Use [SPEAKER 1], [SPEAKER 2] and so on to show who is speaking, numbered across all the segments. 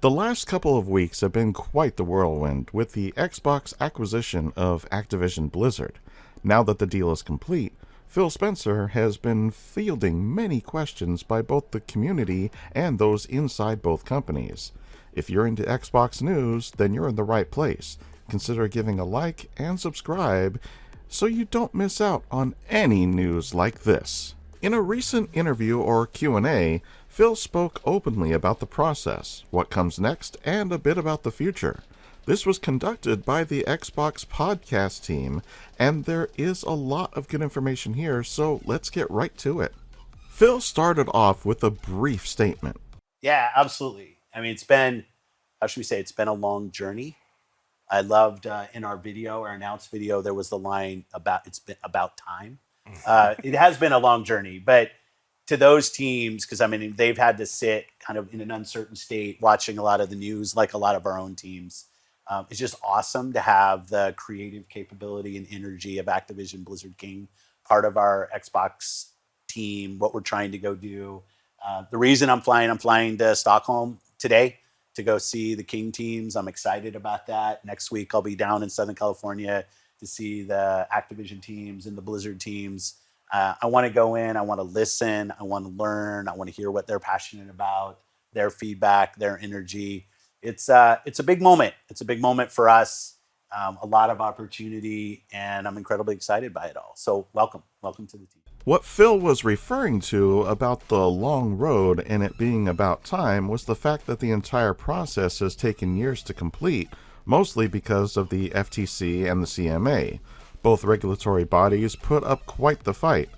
[SPEAKER 1] The last couple of weeks have been quite the whirlwind with the Xbox acquisition of Activision Blizzard. Now that the deal is complete, Phil Spencer has been fielding many questions by both the community and those inside both companies. If you're into Xbox news, then you're in the right place. Consider giving a like and subscribe so you don't miss out on any news like this. In a recent interview or Q&A, Phil spoke openly about the process, what comes next, and a bit about the future. This was conducted by the Xbox podcast team, and there is a lot of good information here, so let's get right to it. Phil started off with a brief statement.
[SPEAKER 2] Yeah, absolutely. I mean, how should we say, it's been a long journey. I loved in our video, our announced video, there was the line about it's been about time. It has been a long journey, but to those teams, because I mean, they've had to sit kind of in an uncertain state, watching a lot of the news, like a lot of our own teams. It's just awesome to have the creative capability and energy of Activision Blizzard King, part of our Xbox team, what we're trying to go do. The reason I'm flying to Stockholm today to go see the King teams. I'm excited about that. Next week, I'll be down in Southern California to see the Activision teams and the Blizzard teams. I want to go in, I want to listen, I want to learn, I want to hear what they're passionate about, their feedback, their energy. It's a big moment. It's a big moment for us, a lot of opportunity, and I'm incredibly excited by it all. So welcome to the team.
[SPEAKER 1] What Phil was referring to about the long road and it being about time was the fact that the entire process has taken years to complete, mostly because of the FTC and the CMA. Both regulatory bodies put up quite the fight.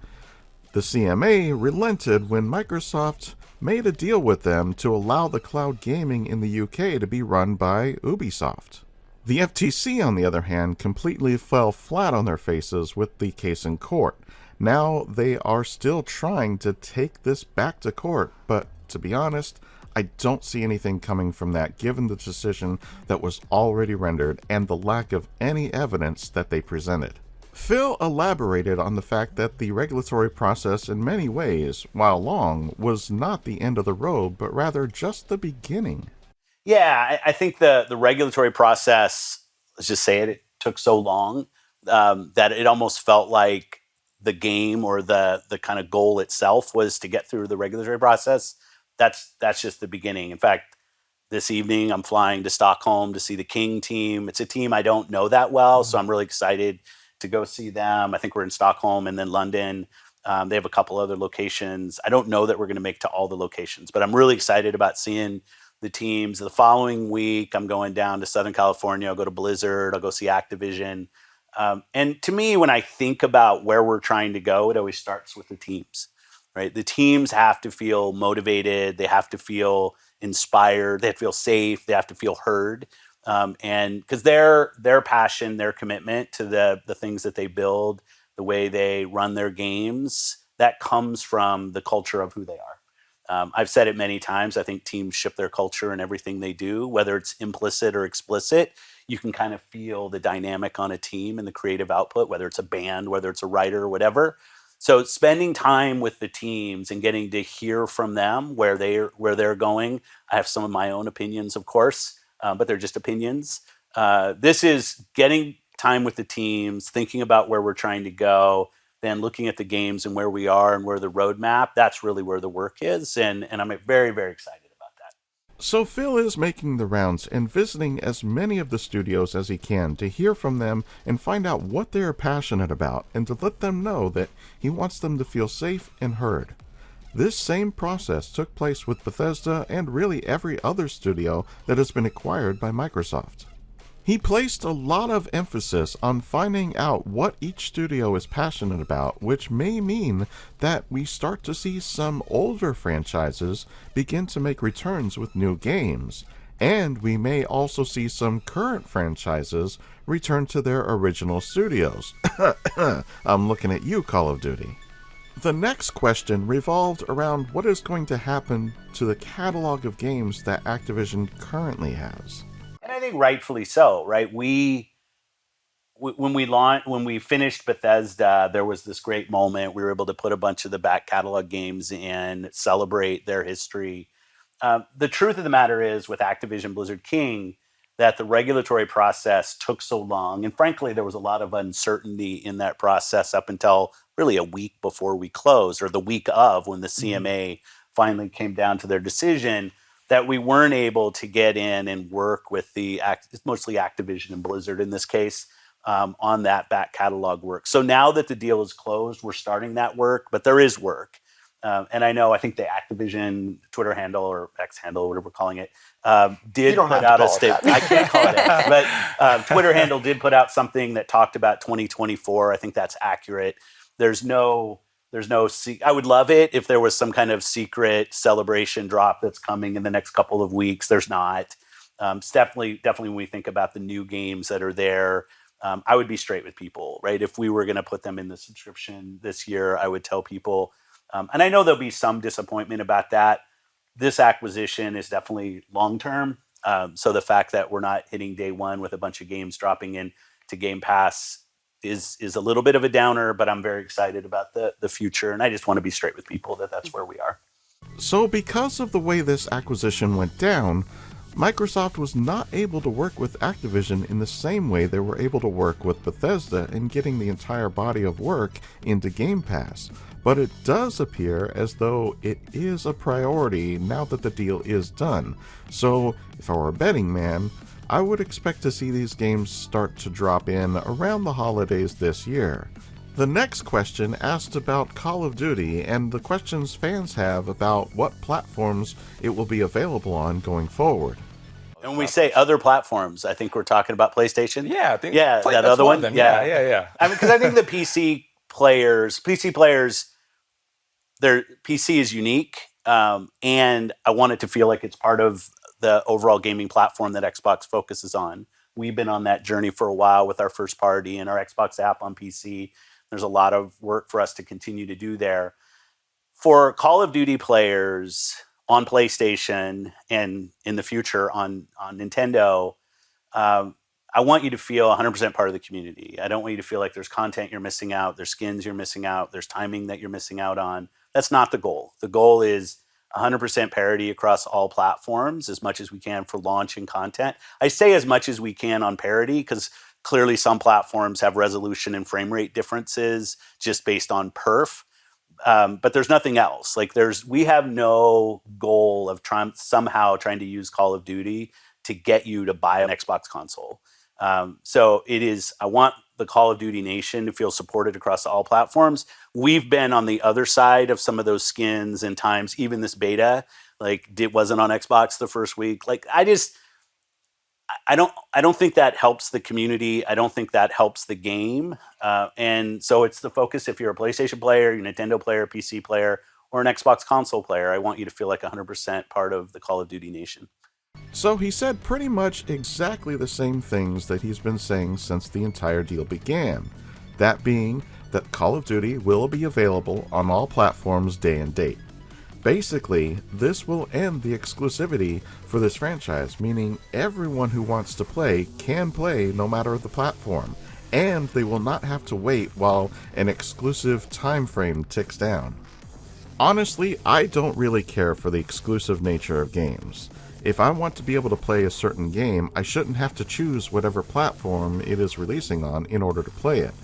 [SPEAKER 1] The CMA relented when Microsoft made a deal with them to allow the cloud gaming in the UK to be run by Ubisoft. The FTC, on the other hand, completely fell flat on their faces with the case in court. Now they are still trying to take this back to court, but to be honest, I don't see anything coming from that given the decision that was already rendered and the lack of any evidence that they presented. Phil elaborated on the fact that the regulatory process in many ways, while long, was not the end of the road, but rather just the beginning.
[SPEAKER 2] Yeah, I think the regulatory process, let's just say it took so long that it almost felt like the game or the kind of goal itself was to get through the regulatory process. That's just the beginning. In fact, this evening I'm flying to Stockholm to see the King team. It's a team I don't know that well, so I'm really excited to go see them. I think we're in Stockholm and then London. They have a couple other locations. I don't know that we're going to make to all the locations, but I'm really excited about seeing the teams. The following week, I'm going down to Southern California. I'll go to Blizzard. I'll go see Activision. And to me, when I think about where we're trying to go, it always starts with the teams, right? The teams have to feel motivated. They have to feel inspired. They have to feel safe. They have to feel heard. And because their passion, their commitment to the things that they build, the way they run their games, that comes from the culture of who they are. I've said it many times. I think teams ship their culture in everything they do, whether it's implicit or explicit. You can kind of feel the dynamic on a team and the creative output, whether it's a band, whether it's a writer, whatever. So spending time with the teams and getting to hear from them where they're going. I have some of my own opinions, of course, but they're just opinions. This is getting time with the teams, thinking about where we're trying to go, then looking at the games and where we are and where the roadmap. That's really where the work is, and I'm very, very excited about that.
[SPEAKER 1] So Phil is making the rounds and visiting as many of the studios as he can to hear from them and find out what they are passionate about and to let them know that he wants them to feel safe and heard. This same process took place with Bethesda and really every other studio that has been acquired by Microsoft. He placed a lot of emphasis on finding out what each studio is passionate about, which may mean that we start to see some older franchises begin to make returns with new games, and we may also see some current franchises return to their original studios. I'm looking at you, Call of Duty. The next question revolved around what is going to happen to the catalog of games that Activision currently has.
[SPEAKER 2] And I think rightfully so, right? When we finished Bethesda, there was this great moment. We were able to put a bunch of the back catalog games in, celebrate their history. The truth of the matter is, with Activision Blizzard King, that the regulatory process took so long. And frankly, there was a lot of uncertainty in that process up until really a week before we closed, or the week of, when the CMA finally came down to their decision, that we weren't able to get in and work with it's mostly Activision and Blizzard in this case, on that back catalog work. So now that the deal is closed, we're starting that work, but there is work. And I think the Activision Twitter handle, or X handle, whatever we're calling it, did put out a statement. I can't call it X, but Twitter handle did put out something that talked about 2024. I think that's accurate. There's no. I would love it if there was some kind of secret celebration drop that's coming in the next couple of weeks. There's not. It's definitely when we think about the new games that are there, I would be straight with people, right? If we were going to put them in the subscription this year, I would tell people, and I know there'll be some disappointment about that. This acquisition is definitely long-term. So the fact that we're not hitting day one with a bunch of games dropping in to Game Pass is a little bit of a downer, but I'm very excited about the future. And I just want to be straight with people that that's where we are.
[SPEAKER 1] So because of the way this acquisition went down, Microsoft was not able to work with Activision in the same way they were able to work with Bethesda in getting the entire body of work into Game Pass. But it does appear as though it is a priority now that the deal is done. So, if I were a betting man, I would expect to see these games start to drop in around the holidays this year. The next question asked about Call of Duty and the questions fans have about what platforms it will be available on going forward.
[SPEAKER 2] And when we say other platforms, I think we're talking about PlayStation.
[SPEAKER 3] Yeah, I think
[SPEAKER 2] that other one.
[SPEAKER 3] Yeah.
[SPEAKER 2] I mean, because I think the PC players, their PC is unique, and I want it to feel like it's part of the overall gaming platform that Xbox focuses on. We've been on that journey for a while with our first party and our Xbox app on PC. There's a lot of work for us to continue to do there. For Call of Duty players on PlayStation and in the future on Nintendo, I want you to feel 100% part of the community. I don't want you to feel like there's content you're missing out, there's skins you're missing out, there's timing that you're missing out on. That's not the goal. The goal is 100% parity across all platforms as much as we can for launching content. I say as much as we can on parity because clearly some platforms have resolution and frame rate differences just based on perf. But there's nothing else. We have no goal of somehow trying to use Call of Duty to get you to buy an Xbox console. So it is, I want the Call of Duty nation to feel supported across all platforms. We've been on the other side of some of those skins and times, even this beta, it wasn't on Xbox the first week. I don't think that helps the community. I don't think that helps the game. And so it's the focus. If you're a PlayStation player, you're a Nintendo player, PC player, or an Xbox console player, I want you to feel like 100% part of the Call of Duty nation.
[SPEAKER 1] So he said pretty much exactly the same things that he's been saying since the entire deal began. That being that Call of Duty will be available on all platforms day and date. Basically, this will end the exclusivity for this franchise, meaning everyone who wants to play can play no matter the platform, and they will not have to wait while an exclusive time frame ticks down. Honestly, I don't really care for the exclusive nature of games. If I want to be able to play a certain game, I shouldn't have to choose whatever platform it is releasing on in order to play it.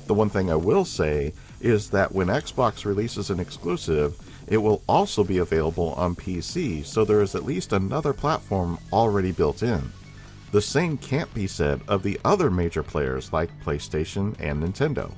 [SPEAKER 1] The one thing I will say is that when Xbox releases an exclusive, it will also be available on PC, so there is at least another platform already built in. The same can't be said of the other major players like PlayStation and Nintendo.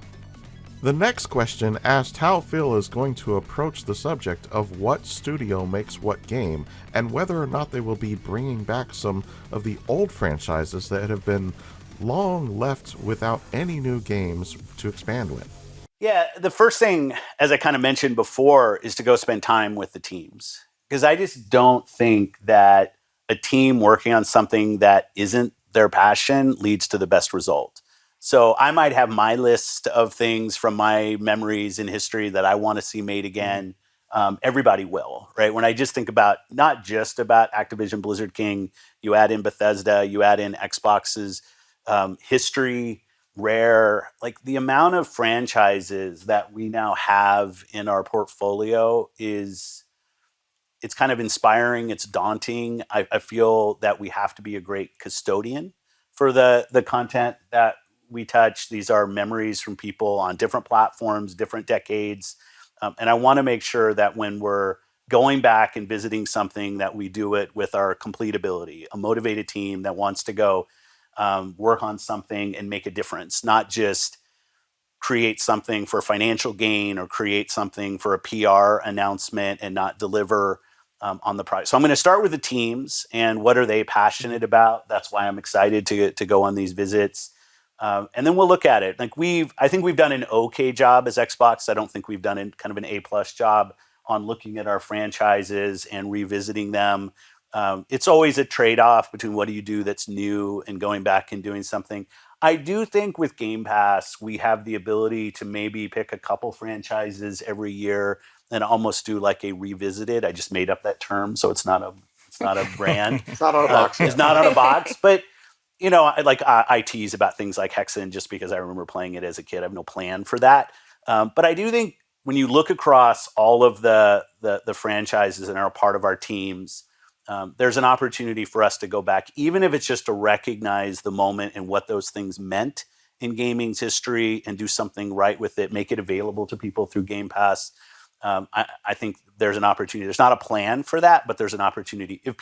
[SPEAKER 1] The next question asked how Phil is going to approach the subject of what studio makes what game, and whether or not they will be bringing back some of the old franchises that have been long left without any new games to expand with.
[SPEAKER 2] Yeah, the first thing, as I kind of mentioned before, is to go spend time with the teams. Because I just don't think that a team working on something that isn't their passion leads to the best result. So I might have my list of things from my memories in history that I want to see made again. Everybody will, right? When I just think about, not just about Activision Blizzard King, you add in Bethesda, you add in Xbox's history, Rare, the amount of franchises that we now have in our portfolio is it's kind of inspiring. It's daunting. I feel that we have to be a great custodian for the content that we touch. These are memories from people on different platforms, different decades. And I want to make sure that when we're going back and visiting something, that we do it with our complete ability, a motivated team that wants to go work on something and make a difference, not just create something for financial gain or create something for a PR announcement and not deliver on the product. So I'm going to start with the teams and what are they passionate about. That's why I'm excited to go on these visits. And then we'll look at it. Like I think we've done an okay job as Xbox. I don't think we've done kind of an A+ job on looking at our franchises and revisiting them. It's always a trade-off between what do you do that's new and going back and doing something. I do think with Game Pass, we have the ability to maybe pick a couple franchises every year and almost do like a revisited. I just made up that term, so it's not a brand.
[SPEAKER 3] It's not on a box.
[SPEAKER 2] It's not on a box, but you know, I tease about things like Hexen just because I remember playing it as a kid. I have no plan for that, but I do think when you look across all of the franchises and are part of our teams, there's an opportunity for us to go back, even if it's just to recognize the moment and what those things meant in gaming's history and do something right with it, make it available to people through Game Pass. I think there's an opportunity. There's not a plan for that, but there's an opportunity. If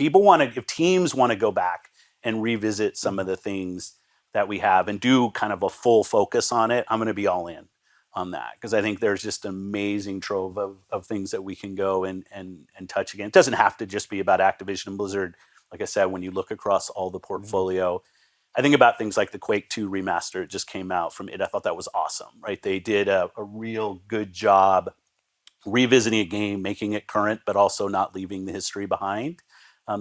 [SPEAKER 2] teams want to go back and revisit some of the things that we have and do kind of a full focus on it, I'm going to be all in on that, because I think there's just an amazing trove of things that we can go and touch again. It doesn't have to just be about Activision and Blizzard. Like I said, when you look across all the portfolio, I think about things like the Quake 2 remaster. It just came out from it. I thought that was awesome, right? They did a real good job revisiting a game, making it current, but also not leaving the history behind.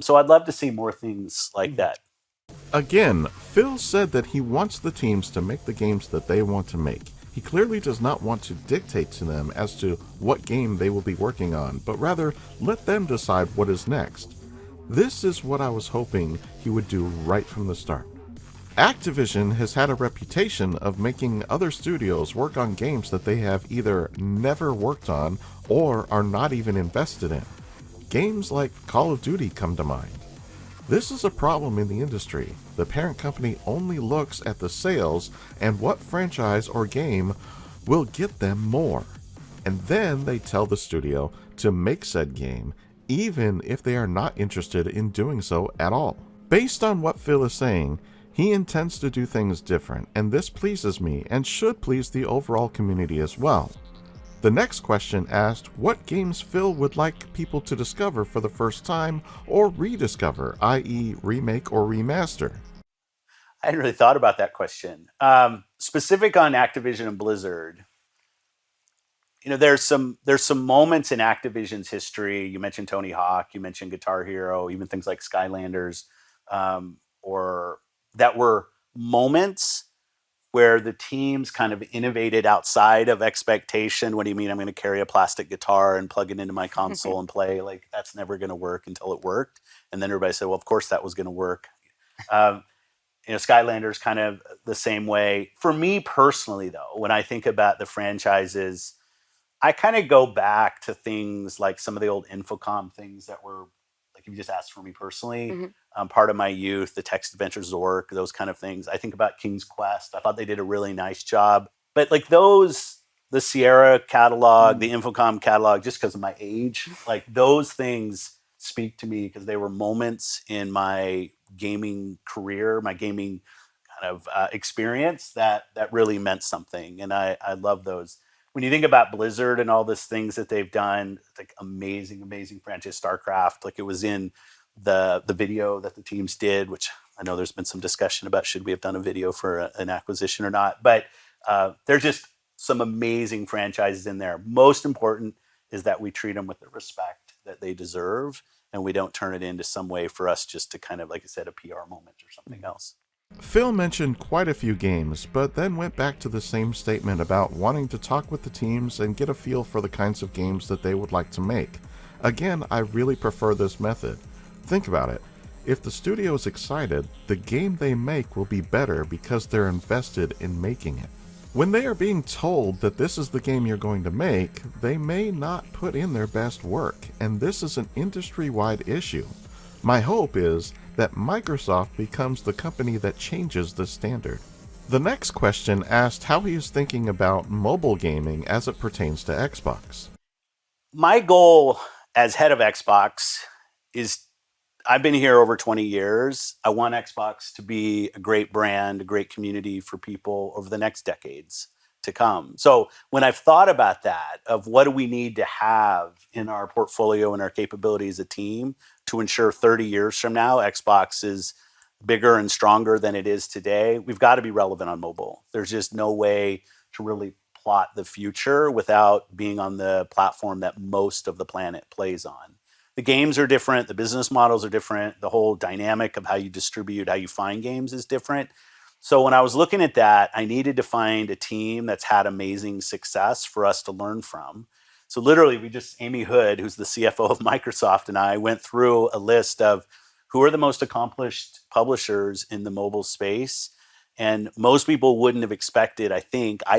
[SPEAKER 2] So I'd love to see more things like that.
[SPEAKER 1] Again, Phil said that he wants the teams to make the games that they want to make. He clearly does not want to dictate to them as to what game they will be working on, but rather let them decide what is next. This is what I was hoping he would do right from the start. Activision has had a reputation of making other studios work on games that they have either never worked on or are not even invested in. Games like Call of Duty come to mind. This is a problem in the industry. The parent company only looks at the sales and what franchise or game will get them more. And then they tell the studio to make said game, even if they are not interested in doing so at all. Based on what Phil is saying, he intends to do things different, and this pleases me and should please the overall community as well. The next question asked what games Phil would like people to discover for the first time or rediscover, i.e. remake or remaster.
[SPEAKER 2] I hadn't really thought about that question. Specific on Activision and Blizzard, you know, there's some moments in Activision's history. You mentioned Tony Hawk, you mentioned Guitar Hero, even things like Skylanders, or that were moments where the teams kind of innovated outside of expectation. What do you mean I'm going to carry a plastic guitar and plug it into my console and play? Like, that's never going to work until it worked. And then everybody said, well, of course that was going to work. Skylanders kind of the same way. For me personally, though, when I think about the franchises, I kind of go back to things like some of the old Infocom things that were, like if you just asked for me personally, part of my youth, the Text Adventure Zork, those kind of things. I think about King's Quest. I thought they did a really nice job. But like those, the Sierra catalog, the Infocom catalog, just because of my age, like those things speak to me because they were moments in my gaming career, my gaming kind of experience that really meant something. And I love those. When you think about Blizzard and all these things that they've done, like amazing franchise, StarCraft, like it was in the video that the teams did, which I know there's been some discussion about should we have done a video for an acquisition or not. But there's just some amazing franchises in there. Most important is that we treat them with the respect that they deserve, and we don't turn it into some way for us just to kind of, like I said, a PR moment or something else.
[SPEAKER 1] Phil mentioned quite a few games, but then went back to the same statement about wanting to talk with the teams and get a feel for the kinds of games that they would like to make. Again, I really prefer this method. Think about it. If the studio is excited, the game they make will be better because they're invested in making it. When they are being told that this is the game you're going to make, they may not put in their best work, and this is an industry-wide issue. My hope is that Microsoft becomes the company that changes the standard. The next question asked how he is thinking about mobile gaming as it pertains to Xbox.
[SPEAKER 2] My goal as head of Xbox is, I've been here over 20 years. I want Xbox to be a great brand, a great community for people over the next decades to come. So when I've thought about that, of what do we need to have in our portfolio and our capabilities as a team to ensure 30 years from now, Xbox is bigger and stronger than it is today, we've got to be relevant on mobile. There's just no way to really plot the future without being on the platform that most of the planet plays on. The games are different, the business models are different, the whole dynamic of how you distribute, how you find games is different. So when I was looking at that, I needed to find a team that's had amazing success for us to learn from. So literally, Amy Hood, who's the CFO of Microsoft, and I went through a list of who are the most accomplished publishers in the mobile space. And most people wouldn't have expected, I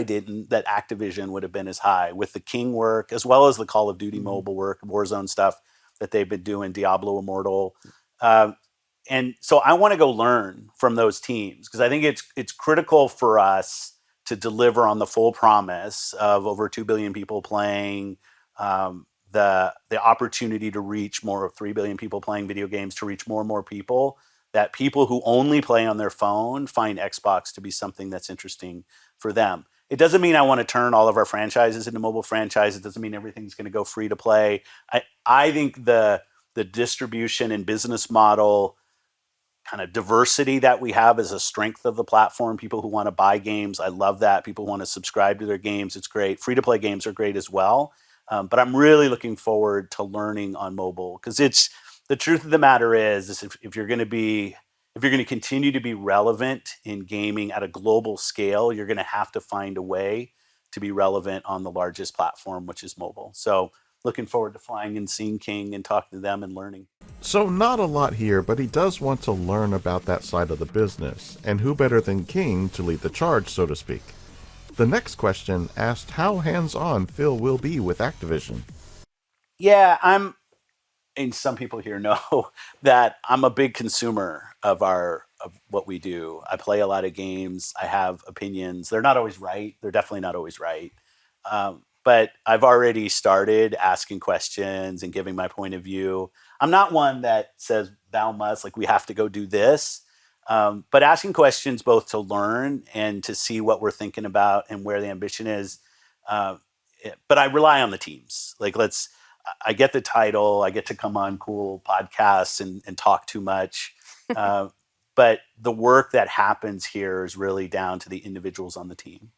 [SPEAKER 2] didn't, that Activision would have been as high with the King work, as well as the Call of Duty mobile work, Warzone stuff that they've been doing, Diablo Immortal. And so I want to go learn from those teams because I think it's critical for us to deliver on the full promise of over 2 billion people playing, the opportunity to reach more of 3 billion people playing video games, to reach more and more people, that people who only play on their phone find Xbox to be something that's interesting for them. It doesn't mean I want to turn all of our franchises into mobile franchises. It doesn't mean everything's going to go free to play. I think the distribution and business model kind of diversity that we have is a strength of the platform. People who want to buy games, I love that. People who want to subscribe to their games, it's great. Free to play games are great as well. But I'm really looking forward to learning on mobile because it's the truth of the matter is if you're going to continue to be relevant in gaming at a global scale, you're going to have to find a way to be relevant on the largest platform, which is mobile. So looking forward to flying and seeing King and talking to them and learning.
[SPEAKER 1] So not a lot here, but he does want to learn about that side of the business. And who better than King to lead the charge, so to speak? The next question asked how hands-on Phil will be with Activision.
[SPEAKER 2] Yeah, and some people here know that I'm a big consumer of what we do. I play a lot of games. I have opinions. They're not always right. They're definitely not always right. But I've already started asking questions and giving my point of view. I'm not one that says, thou must, like we have to go do this. But asking questions both to learn and to see what we're thinking about and where the ambition is. But I rely on the teams. I get the title. I get to come on cool podcasts and talk too much. But the work that happens here is really down to the individuals on the team.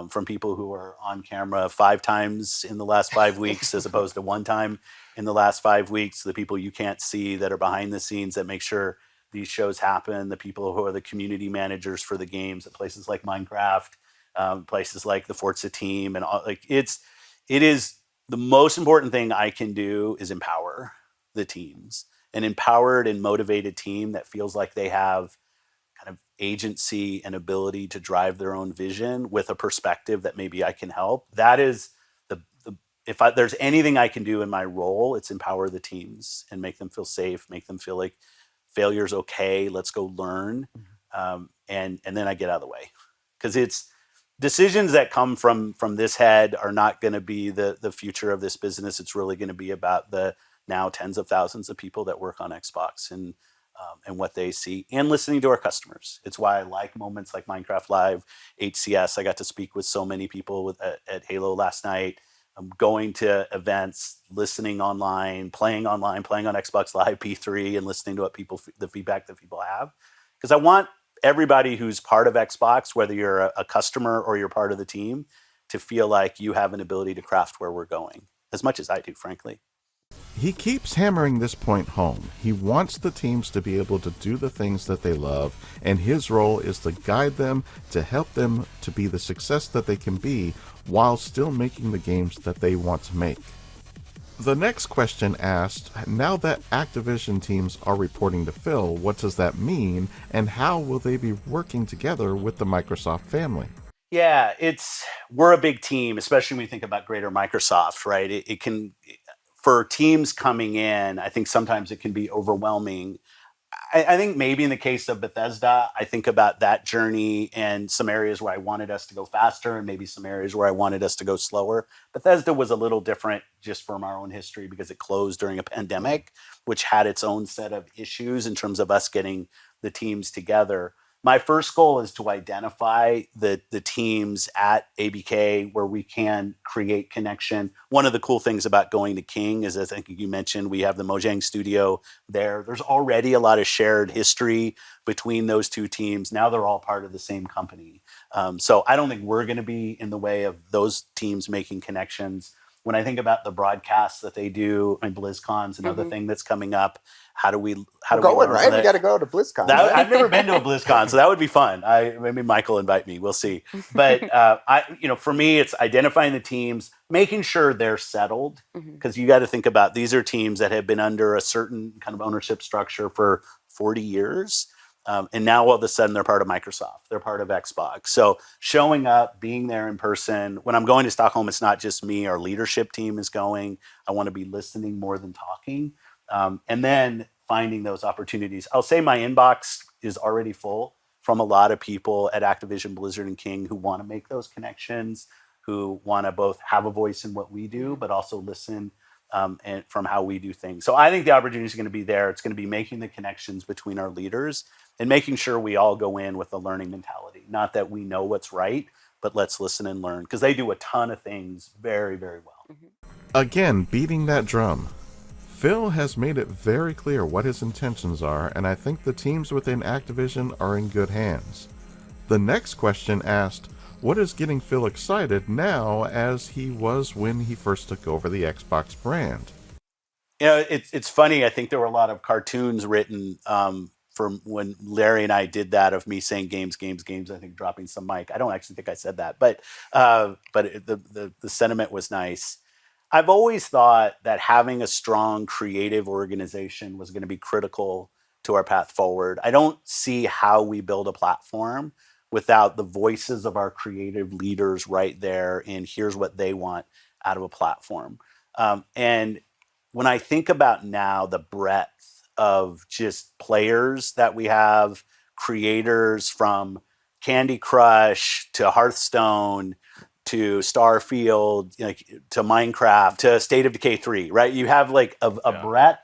[SPEAKER 2] From people who are on camera 5 times in the last 5 weeks as opposed to 1 time in the last 5 weeks, the people you can't see that are behind the scenes that make sure these shows happen, the people who are the community managers for the games at places like Minecraft, places like the Forza team, and all, it is the most important thing I can do is empower the teams. An empowered and motivated team that feels like they have kind of agency and ability to drive their own vision with a perspective that maybe I can help. That is if there's anything I can do in my role, it's empower the teams and make them feel safe, make them feel like failure's okay. Let's go learn. And then I get out of the way because it's decisions that come from this head are not going to be the future of this business. It's really going to be about the now tens of thousands of people that work on Xbox and what they see and listening to our customers. It's why I like moments like Minecraft Live, HCS. I got to speak with so many people at Halo last night. I'm going to events, listening online, playing on Xbox Live P3 and listening to the feedback that people have. Because I want everybody who's part of Xbox, whether you're a customer or you're part of the team, to feel like you have an ability to craft where we're going, as much as I do, frankly.
[SPEAKER 1] He keeps hammering this point home. He wants the teams to be able to do the things that they love, and his role is to guide them, to help them to be the success that they can be, while still making the games that they want to make. The next question asked, now that Activision teams are reporting to Phil, what does that mean, and how will they be working together with the Microsoft family?
[SPEAKER 2] Yeah, we're a big team, especially when we think about greater Microsoft, right? It can, for teams coming in, I think sometimes it can be overwhelming. I think maybe in the case of Bethesda, I think about that journey and some areas where I wanted us to go faster and maybe some areas where I wanted us to go slower. Bethesda was a little different just from our own history because it closed during a pandemic, which had its own set of issues in terms of us getting the teams together. My first goal is to identify the teams at ABK where we can create connection. One of the cool things about going to King is, as I think you mentioned, we have the Mojang studio there. There's already a lot of shared history between those two teams. Now they're all part of the same company. So I don't think we're going to be in the way of those teams making connections. When I think about the broadcasts that they do, and BlizzCon's another thing that's coming up. How do we
[SPEAKER 3] going, right? We got to go to BlizzCon.
[SPEAKER 2] I've never been to a BlizzCon, so that would be fun. Maybe Michael will invite me. We'll see. But for me, it's identifying the teams, making sure they're settled, because you got to think about these are teams that have been under a certain kind of ownership structure for 40 years. And now all of a sudden they're part of Microsoft. They're part of Xbox. So showing up, being there in person. When I'm going to Stockholm, it's not just me. Our leadership team is going. I want to be listening more than talking. And then finding those opportunities. I'll say my inbox is already full from a lot of people at Activision, Blizzard, and King who want to make those connections, who want to both have a voice in what we do, but also listen and from how we do things. So I think the opportunity is going to be there. It's going to be making the connections between our leaders and making sure we all go in with a learning mentality. Not that we know what's right, but let's listen and learn, because they do a ton of things very, very well.
[SPEAKER 1] Again, beating that drum. Phil has made it very clear what his intentions are, and I think the teams within Activision are in good hands. The next question asked, what is getting Phil excited now as he was when he first took over the Xbox brand?
[SPEAKER 2] It's funny. I think there were a lot of cartoons written from when Larry and I did that of me saying games, games, games. I think dropping some mic. I don't actually think I said that, but the sentiment was nice. I've always thought that having a strong creative organization was going to be critical to our path forward. I don't see how we build a platform without the voices of our creative leaders right there, and here's what they want out of a platform. And when I think about now the breadth of just players that we have, creators from Candy Crush to Hearthstone to Starfield, to Minecraft, to State of Decay 3, right? You have like a breadth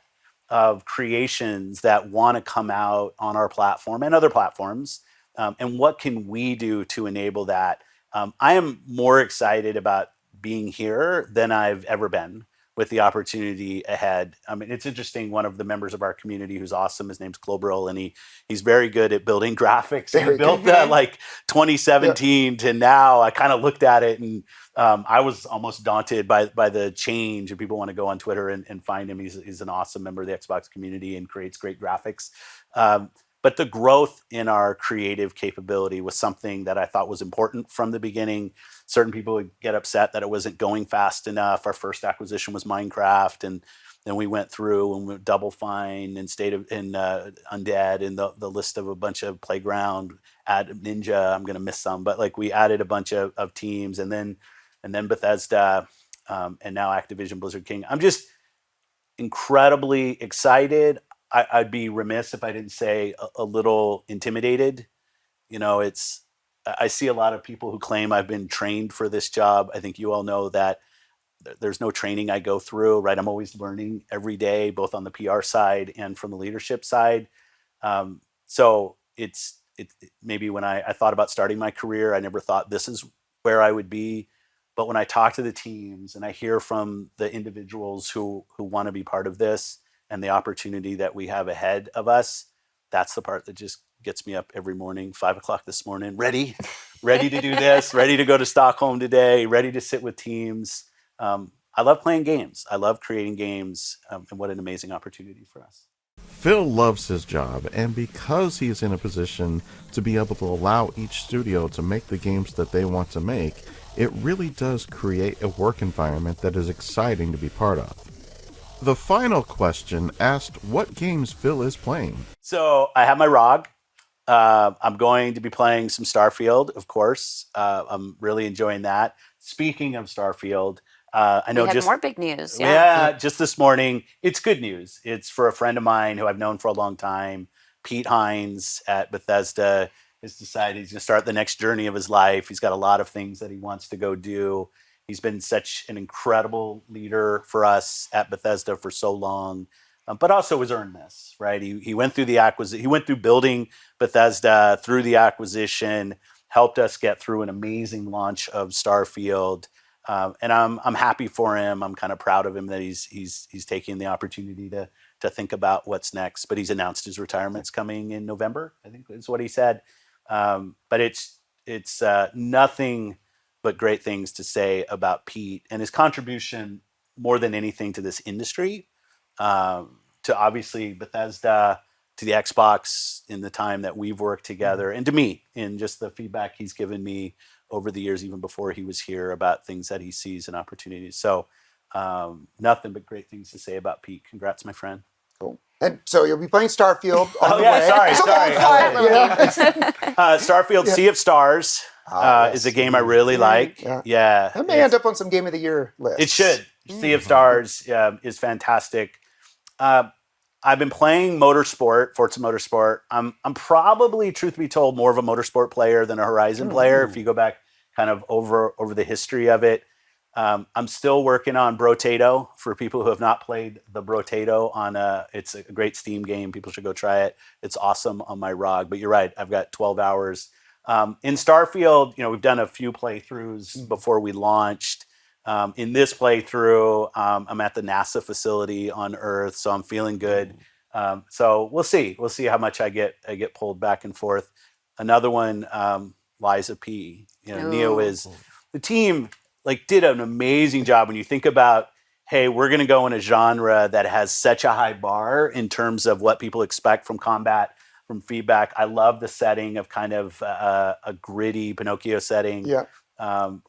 [SPEAKER 2] of creations that want to come out on our platform and other platforms. And what can we do to enable that? I am more excited about being here than I've ever been with the opportunity ahead. I mean, it's interesting. One of the members of our community who's awesome, his name's Clobril, and he's very good at building graphics. He built that like 2017 to now. I kind of looked at it and I was almost daunted by the change. And people want to go on Twitter and find him. He's an awesome member of the Xbox community and creates great graphics. But the growth in our creative capability was something that I thought was important from the beginning. Certain people would get upset that it wasn't going fast enough. Our first acquisition was Minecraft, and then we went through and went Double Fine and Undead and the list of a bunch of Playground, add Ninja. I'm going to miss some, but like we added a bunch of teams, and then Bethesda, and now Activision Blizzard King. I'm just incredibly excited. I'd be remiss if I didn't say a little intimidated. I see a lot of people who claim I've been trained for this job. I think you all know that there's no training I go through, right? I'm always learning every day, both on the PR side and from the leadership side. So it's maybe when I thought about starting my career, I never thought this is where I would be. But when I talk to the teams and I hear from the individuals who want to be part of this, and the opportunity that we have ahead of us, that's the part that just gets me up every morning, 5:00 this morning, ready to do this, ready to go to Stockholm today, ready to sit with teams. I love playing games. I love creating games, and what an amazing opportunity for us.
[SPEAKER 1] Phil loves his job, and because he is in a position to be able to allow each studio to make the games that they want to make, it really does create a work environment that is exciting to be part of. The final question asked what games Phil is playing.
[SPEAKER 2] So I have my ROG. I'm going to be playing some Starfield, of course. I'm really enjoying that. Speaking of Starfield, I know
[SPEAKER 4] we have
[SPEAKER 2] just
[SPEAKER 4] more big news. Yeah,
[SPEAKER 2] just this morning. It's good news. It's for a friend of mine who I've known for a long time, Pete Hines at Bethesda. Has decided he's going to start the next journey of his life. He's got a lot of things that he wants to go do. He's been such an incredible leader for us at Bethesda for so long, but also has earned this, right? He went through the acquisition. He went through building Bethesda, through the acquisition, helped us get through an amazing launch of Starfield, and I'm happy for him. I'm kind of proud of him that he's taking the opportunity to think about what's next. But he's announced his retirement's coming in November, I think is what he said. But it's nothing but great things to say about Pete and his contribution more than anything to this industry, to obviously Bethesda, to the Xbox in the time that we've worked together, and to me in just the feedback he's given me over the years, even before he was here, about things that he sees and opportunities. So nothing but great things to say about Pete. Congrats, my friend.
[SPEAKER 3] Cool. And so you'll be playing Starfield on the way.
[SPEAKER 2] Sorry. Starfield Sea of Stars is a game I really like. Yeah.
[SPEAKER 3] That may end up on some Game of the Year list.
[SPEAKER 2] It should. Sea of Stars is fantastic. I've been playing Forza Motorsport. I'm probably, truth be told, more of a Motorsport player than a Horizon player, if you go back kind of over the history of it. I'm still working on Brotato. For people who have not played the Brotato, it's a great Steam game. People should go try it. It's awesome on my ROG. But you're right, I've got 12 hours. In Starfield, we've done a few playthroughs before we launched. In this playthrough, I'm at the NASA facility on Earth, so I'm feeling good. So we'll see. We'll see how much I get pulled back and forth. Another one, Liza P. Neo is the team. Did an amazing job when you think about, hey, we're going to go in a genre that has such a high bar in terms of what people expect from combat, from feedback. I love the setting of kind of a gritty Pinocchio setting.
[SPEAKER 3] Yeah.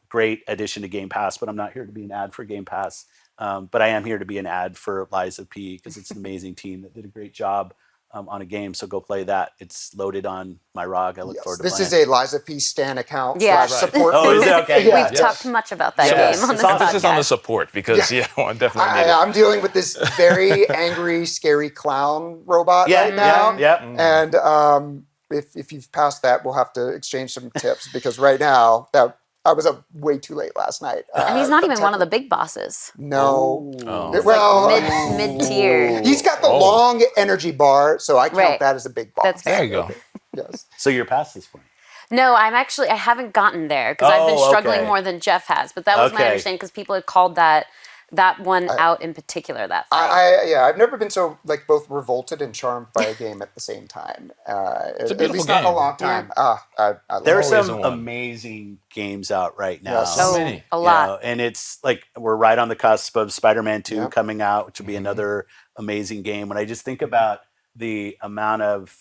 [SPEAKER 2] Great addition to Game Pass, but I'm not here to be an ad for Game Pass. But I am here to be an ad for Liza P, because it's an amazing team that did a great job on a game. So go play that. It's loaded on my ROG. I look forward to playing.
[SPEAKER 3] This is a Liza P Stan account
[SPEAKER 4] Support.
[SPEAKER 3] /
[SPEAKER 2] Oh, is it? Okay.
[SPEAKER 4] We've talked much about that game on this podcast.
[SPEAKER 5] This is on the support, because I'm definitely need it.
[SPEAKER 3] I'm dealing with this very angry, scary clown robot right now.
[SPEAKER 2] Yeah.
[SPEAKER 3] And if you've passed that, we'll have to exchange some tips, because right now I was up way too late last night.
[SPEAKER 4] And he's not even one of the big bosses.
[SPEAKER 3] No.
[SPEAKER 4] Oh. Well, mid-tier.
[SPEAKER 3] He's got the long energy bar, so I count that as a big boss.
[SPEAKER 5] There you go.
[SPEAKER 3] Yes.
[SPEAKER 2] So you're past this point.
[SPEAKER 4] No, I haven't gotten there, because I've been struggling more than Jeff has. But that was my understanding, because people had called that one out in particular, that fight.
[SPEAKER 3] I've never been so both revolted and charmed by a game at the same time.
[SPEAKER 5] It's a beautiful
[SPEAKER 3] at least
[SPEAKER 5] game.
[SPEAKER 3] not in a long time.
[SPEAKER 4] Yeah.
[SPEAKER 2] There are some amazing games out right now.
[SPEAKER 3] Yes.
[SPEAKER 5] So many.
[SPEAKER 4] A lot.
[SPEAKER 2] And it's we're right on the cusp of Spider-Man 2 coming out, which will be another amazing game. When I just think about the amount of,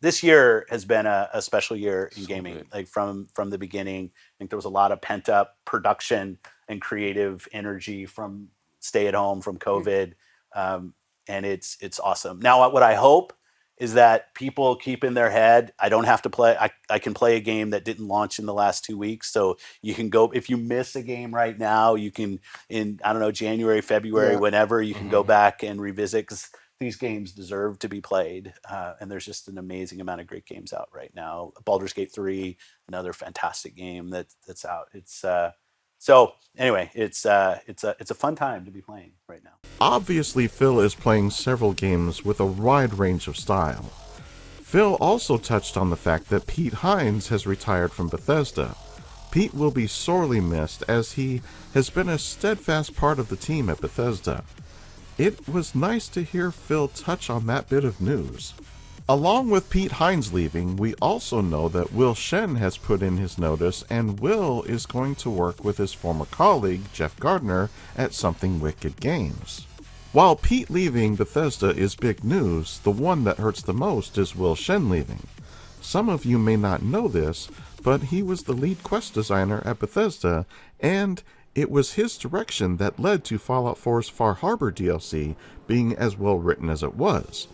[SPEAKER 2] this year has been a special year in gaming. From the beginning, I think there was a lot of pent up production and creative energy from stay at home, from COVID, and it's awesome. Now, what I hope is that people keep in their head, I don't have to play. I can play a game that didn't launch in the last 2 weeks. So you can go, if you miss a game right now, you can, in January, February, whenever, you can go back and revisit, because these games deserve to be played. And there's just an amazing amount of great games out right now. Baldur's Gate 3, another fantastic game that's out. So anyway, it's a fun time to be playing right now.
[SPEAKER 1] Obviously, Phil is playing several games with a wide range of style. Phil also touched on the fact that Pete Hines has retired from Bethesda. Pete will be sorely missed, as he has been a steadfast part of the team at Bethesda. It was nice to hear Phil touch on that bit of news. Along with Pete Hines leaving, we also know that Will Shen has put in his notice, and Will is going to work with his former colleague, Jeff Gardner, at Something Wicked Games. While Pete leaving Bethesda is big news, the one that hurts the most is Will Shen leaving. Some of you may not know this, but he was the lead quest designer at Bethesda, and it was his direction that led to Fallout 4's Far Harbor DLC being as well written as it was.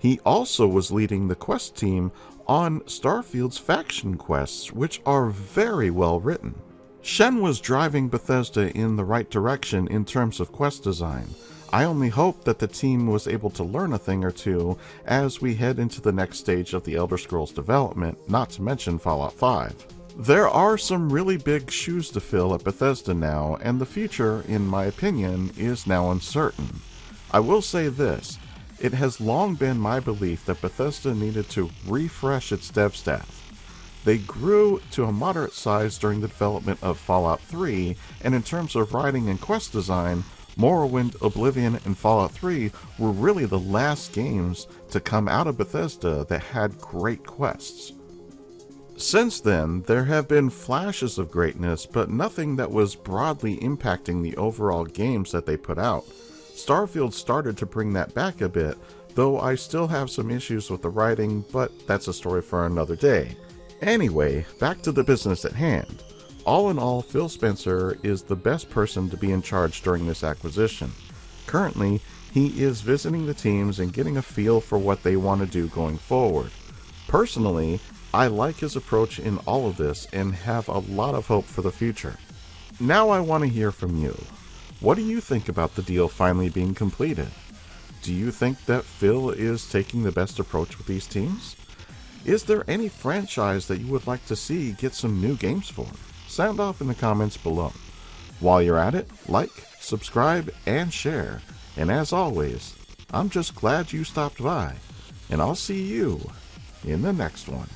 [SPEAKER 1] He also was leading the quest team on Starfield's faction quests, which are very well written. Shen was driving Bethesda in the right direction in terms of quest design. I only hope that the team was able to learn a thing or two as we head into the next stage of the Elder Scrolls development, not to mention Fallout 5. There are some really big shoes to fill at Bethesda now, and the future, in my opinion, is now uncertain. I will say this, it has long been my belief that Bethesda needed to refresh its dev staff. They grew to a moderate size during the development of Fallout 3, and in terms of writing and quest design, Morrowind, Oblivion, and Fallout 3 were really the last games to come out of Bethesda that had great quests. Since then, there have been flashes of greatness, but nothing that was broadly impacting the overall games that they put out. Starfield started to bring that back a bit, though I still have some issues with the writing, but that's a story for another day. Anyway, back to the business at hand. All in all, Phil Spencer is the best person to be in charge during this acquisition. Currently, he is visiting the teams and getting a feel for what they want to do going forward. Personally, I like his approach in all of this and have a lot of hope for the future. Now I want to hear from you. What do you think about the deal finally being completed? Do you think that Phil is taking the best approach with these teams? Is there any franchise that you would like to see get some new games for? Sound off in the comments below. While you're at it, like, subscribe, and share. And as always, I'm just glad you stopped by. And I'll see you in the next one.